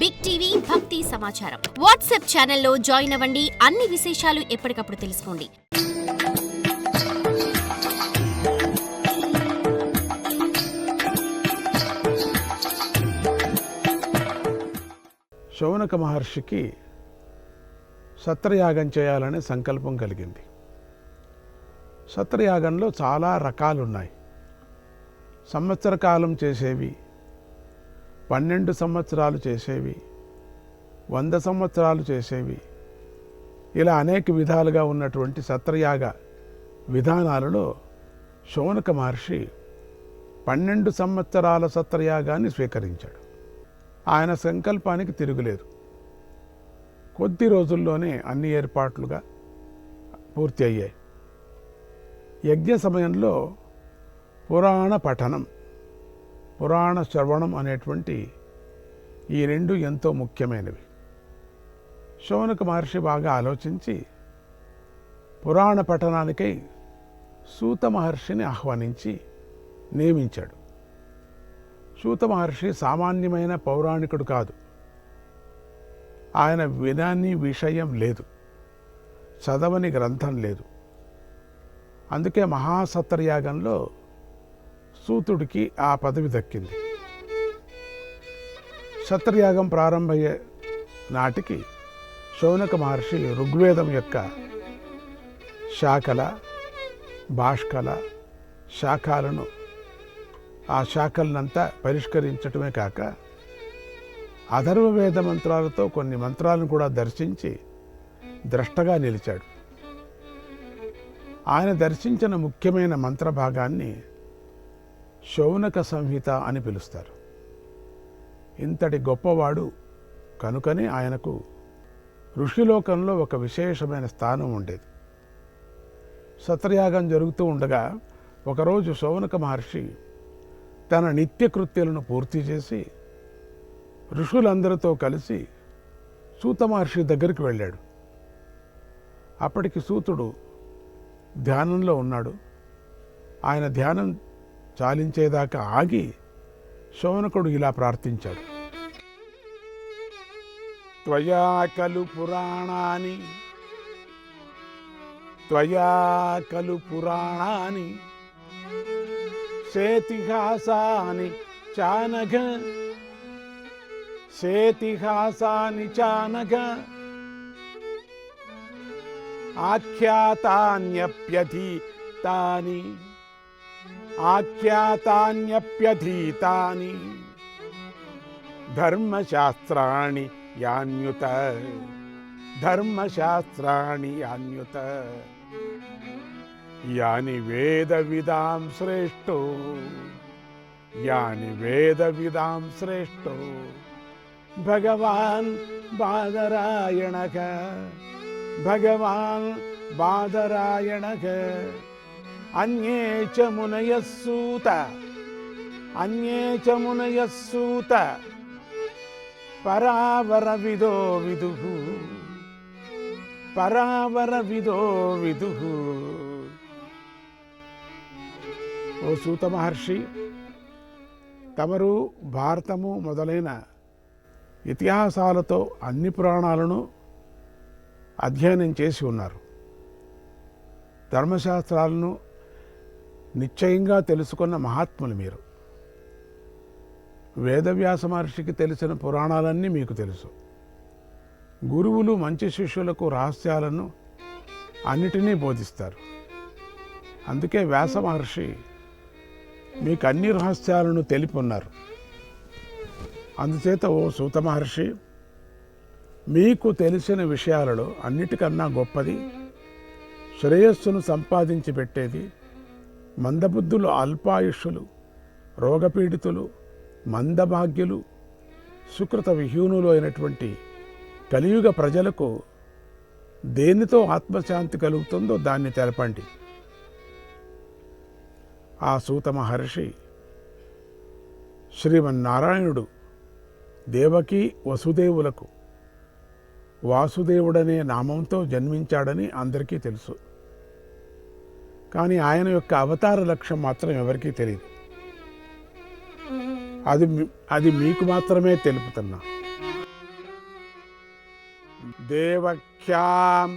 Big TV భక్తి సమాచారం WhatsApp ఛానల్లో జాయిన్ అవ్వండి. అన్ని విశేషాలు ఎప్పటికప్పుడు తెలుసుకోండి. శౌనక మహర్షికి సత్రయాగం చేయాలనే సంకల్పం కలిగింది. సత్రయాగంలో చాలా రకాలున్నాయి. సంవత్సర కాలం చేసేవి, 12 సంవత్సరాలు చేసేవి, 100 సంవత్సరాలు చేసేవి, ఇలా అనేక విధాలుగా ఉన్నటువంటి సత్రయాగ విధానాలలో శౌనక మహర్షి 12 సంవత్సరాల సత్రయాగాన్ని స్వీకరించాడు. ఆయన సంకల్పానికి తిరుగులేదు. కొద్ది రోజుల్లోనే అన్ని ఏర్పాట్లుగా పూర్తి అయ్యాయి. యజ్ఞ సమయంలో పురాణ పఠనం, పురాణ శ్రవణం అనేటువంటి ఈ రెండు ఎంతో ముఖ్యమైనవి. శౌనక మహర్షి బాగా ఆలోచించి పురాణ పఠనానికై సూత మహర్షిని ఆహ్వానించి నియమించాడు. సూత మహర్షి సామాన్యమైన పౌరాణికుడు కాదు. ఆయన వినని విషయం లేదు, చదవని గ్రంథం లేదు. అందుకే మహాసత్రయాగంలో సూతుడికి ఆ పదవి దక్కింది. సత్రయాగం ప్రారంభమయ్యే నాటికి శౌనక మహర్షి ఋగ్వేదం యొక్క శాఖల, భాష్కల, శాఖలను ఆ శాఖలనంతా పరిష్కరించటమే కాక అథర్వవేద మంత్రాలతో కొన్ని మంత్రాలను కూడా దర్శించి ద్రష్టగా నిలిచాడు. ఆయన దర్శించిన ముఖ్యమైన మంత్రభాగాన్ని శౌనక సంహిత అని పిలుస్తారు. ఇంతటి గొప్పవాడు కనుకనే ఆయనకు ఋషిలోకంలో ఒక విశేషమైన స్థానం ఉండేది. సత్రయాగం జరుగుతూ ఉండగా ఒకరోజు శౌనక మహర్షి తన నిత్యకృత్యాలను పూర్తి చేసి ఋషులందరితో కలిసి సూత మహర్షి దగ్గరికి వెళ్ళాడు. అప్పటికి సూతుడు ధ్యానంలో ఉన్నాడు. ఆయన ధ్యానం చాలించేదాకా ఆగి శౌనకుడు ఇలా ప్రార్థించాడు. త్వయా ఖలు పురాణాని, త్వయా ఖలు పురాణాని సేతిహాసాని చానఘ, సేతిహాసాని చానఘ ఆఖ్యాతాన్యప్యధీతాని, ఆఖ్యాతాన్యప్యధీతాని ధర్మశాస్త్రాణి యాన్యుత, ధర్మశాస్త్రాణి యాన్యుత యాని వేదవిదాం శ్రేష్టో, యాని వేదవిదాం శ్రేష్టో భగవాన్ బాదరాయణః, భగవాన్ బాదరాయణః అన్యే చ మునయః సూత, అన్యే చ మునయః సూత పరావర విదో విదుః, పరావర విదో విదుః. ఓ సూత మహర్షి, తమరు భారతము మొదలైన ఇతిహాసాలతో అన్ని పురాణాలను అధ్యయనం చేసి ఉన్నారు. ధర్మశాస్త్రాలను నిశ్చయంగా తెలుసుకున్న మహాత్ములు మీరు. వేదవ్యాస మహర్షికి తెలిసిన పురాణాలన్నీ మీకు తెలుసు. గురువులు మంచి శిష్యులకు రహస్యాలను అన్నిటినీ బోధిస్తారు. అందుకే వ్యాస మహర్షి మీకు అన్ని రహస్యాలను తెలిపి ఉన్నారు. అందుచేత ఓ సూత మహర్షి, మీకు తెలిసిన విషయాలలో అన్నిటికన్నా గొప్పది, శ్రేయస్సును సంపాదించి పెట్టేది, మందబుద్ధులు, అల్పాయుష్యులు, రోగపీడితులు, మందభాగ్యులు, సుకృత విహీనులు అయినటువంటి కలియుగ ప్రజలకు దేనితో ఆత్మశాంతి కలుగుతుందో దాన్ని తెలపండి. ఆ సూత మహర్షి శ్రీమన్నారాయణుడు దేవకీ వసుదేవులకు వాసుదేవుడనే నామంతో జన్మించాడని అందరికీ తెలుసు. కానీ ఆయన యొక్క అవతార లక్ష్యం మాత్రం ఎవరికీ తెలియదు. అది మీకు మాత్రమే తెలుపుతున్నా. దేవఖ్యాం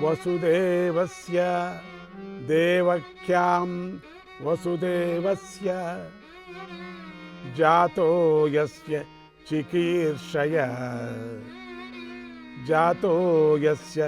వసుదేవస్య దేవఖ్యాం వసుదేవస్య జాతో యస్య చికీర్షయ జాతో యస్య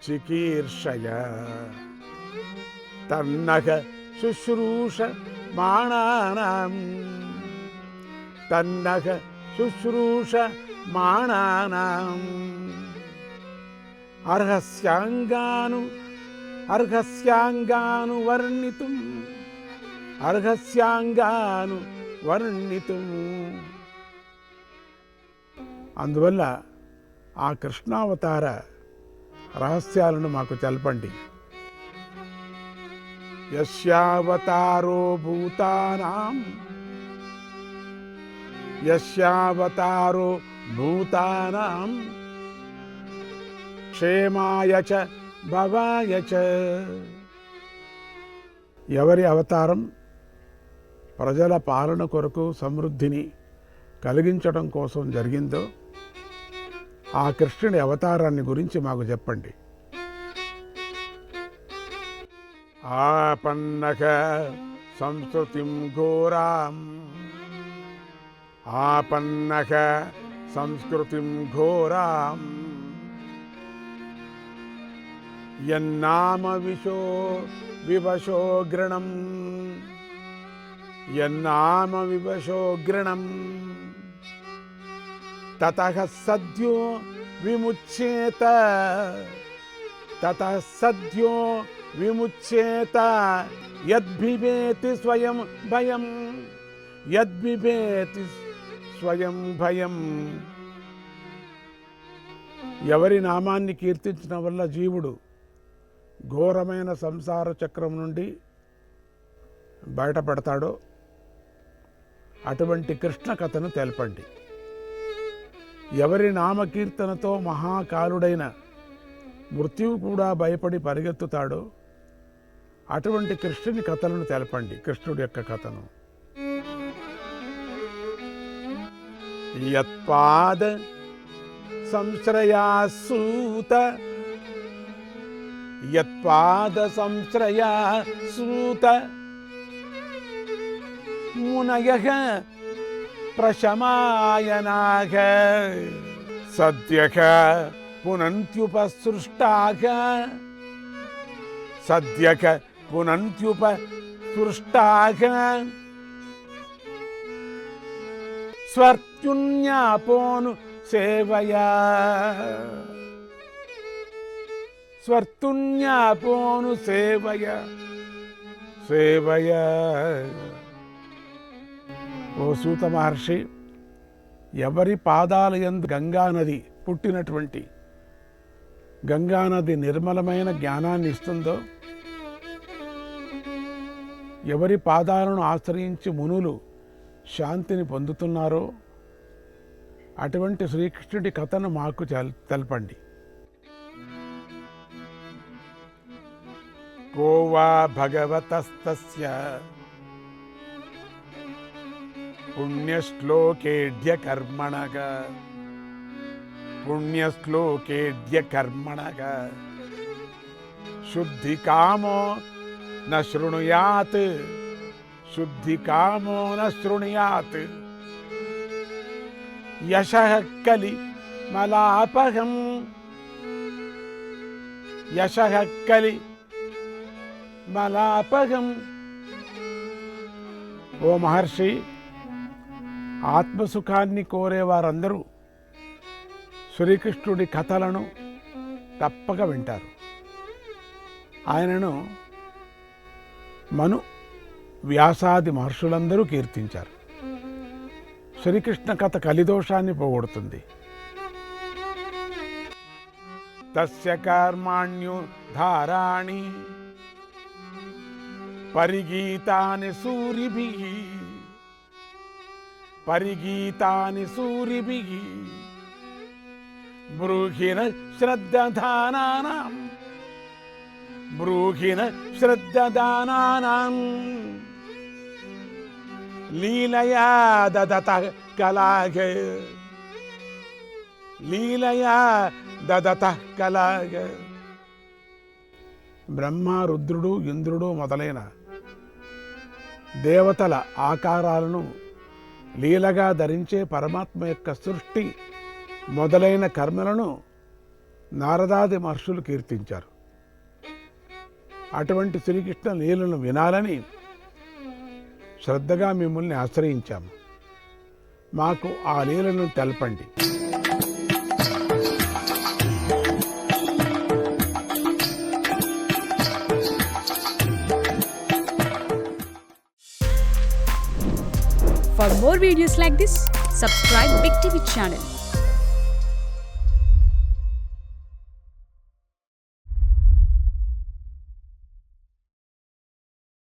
చికీర్షయ తన్నః శుశ్రూషమాణానాం తన్నః శుశ్రూషమాణానాం అర్హస్యాంగాను వర్ణితుం అర్హస్యాంగాను వర్ణితుం. అందువల్ల ఆ కృష్ణావతార రహస్యాలను మాకు తెలపండి. యస్యావతారో భూతానాం క్షేమాయ చ భవాయ చ. ఎవరి అవతారం ప్రజల పాలన కొరకు సమృద్ధిని కలిగించడం కోసం జరిగిందో ఆ కృష్ణుడి అవతారాన్ని గురించి మాకు చెప్పండి. ఆపన్నక సంస్కృతిం ఘోరాం ఆపన్నక సంస్కృతిం ఘోరాం యన్నామ వివశో గృణం యన్నామ వివశో గృణం తతః సద్యో విముచ్యేత తతః సద్యో విముచ్యేత యద్భివేతి స్వయం భయం యద్భివేతి స్వయం భయం. ఎవరి నామాన్ని కీర్తించడం వల్ల జీవుడు ఘోరమైన సంసార చక్రం నుండి బయటపడతాడో అటువంటి కృష్ణ కథను తెలపండి. ఎవరి నామకీర్తనతో మహాకాలుడైన మృత్యువు కూడా భయపడి పరిగెత్తుతాడో అటువంటి కృష్ణుని కథలను తెలపండి. కృష్ణుడి యొక్క కథను. యత్పాద సంశ్రయాసూత యత్పాద సంశ్రయాసూత మునయః ప్రశమాయనాః సద్యః పునంత్యుపసృష్టాః సద్యః పునంత్యుపసృష్టాః స్వర్త్యున్యాపోను సేవయా స్వర్తున్యాపోను సేవయా. ఓ సూత మహర్షి, ఎవరి పాదాల యందు గంగానది పుట్టినటువంటి గంగానది నిర్మలమైన జ్ఞానాన్ని ఇస్తుందో, ఎవరి పాదాలను ఆశ్రయించి మునులు శాంతిని పొందుతున్నారో అటువంటి శ్రీకృష్ణుడి కథను మాకు తెలపండి. కోవా భగవతస్తస్య పుణ్యశ్లోకేడ్య కర్మణగ శుద్ధికామో న శృణుయాత్ యశః కలి మలాపహం ఓ మహర్షి, ఆత్మసుఖాన్ని కోరేవారందరూ శ్రీకృష్ణుడి కథలను తప్పక వింటారు. ఆయనను మను వ్యాసాది మహర్షులందరూ కీర్తించారు. శ్రీకృష్ణ కథ కలిదోషాన్ని పోగొడుతుంది. తస్య కర్మాణ్యుద్ధారాణి పరిగీతాని సూరిభిః బ్రూహిణ శ్రద్ధదానానాం లీలయా దదతః కలాఘ లీలయా దదత కలాగ. బ్రహ్మ, రుద్రుడు, ఇంద్రుడు మొదలైన దేవతల ఆకారాలను లీలగా ధరించే పరమాత్మ యొక్క సృష్టి మొదలైన కర్మలను నారదాది మహర్షులు కీర్తించారు. అటువంటి శ్రీకృష్ణ లీలను వినాలని శ్రద్ధగా మిమ్మల్ని ఆశ్రయించాము. మాకు ఆ లీలను తెలపండి. For more videos like this, subscribe Big TV channel.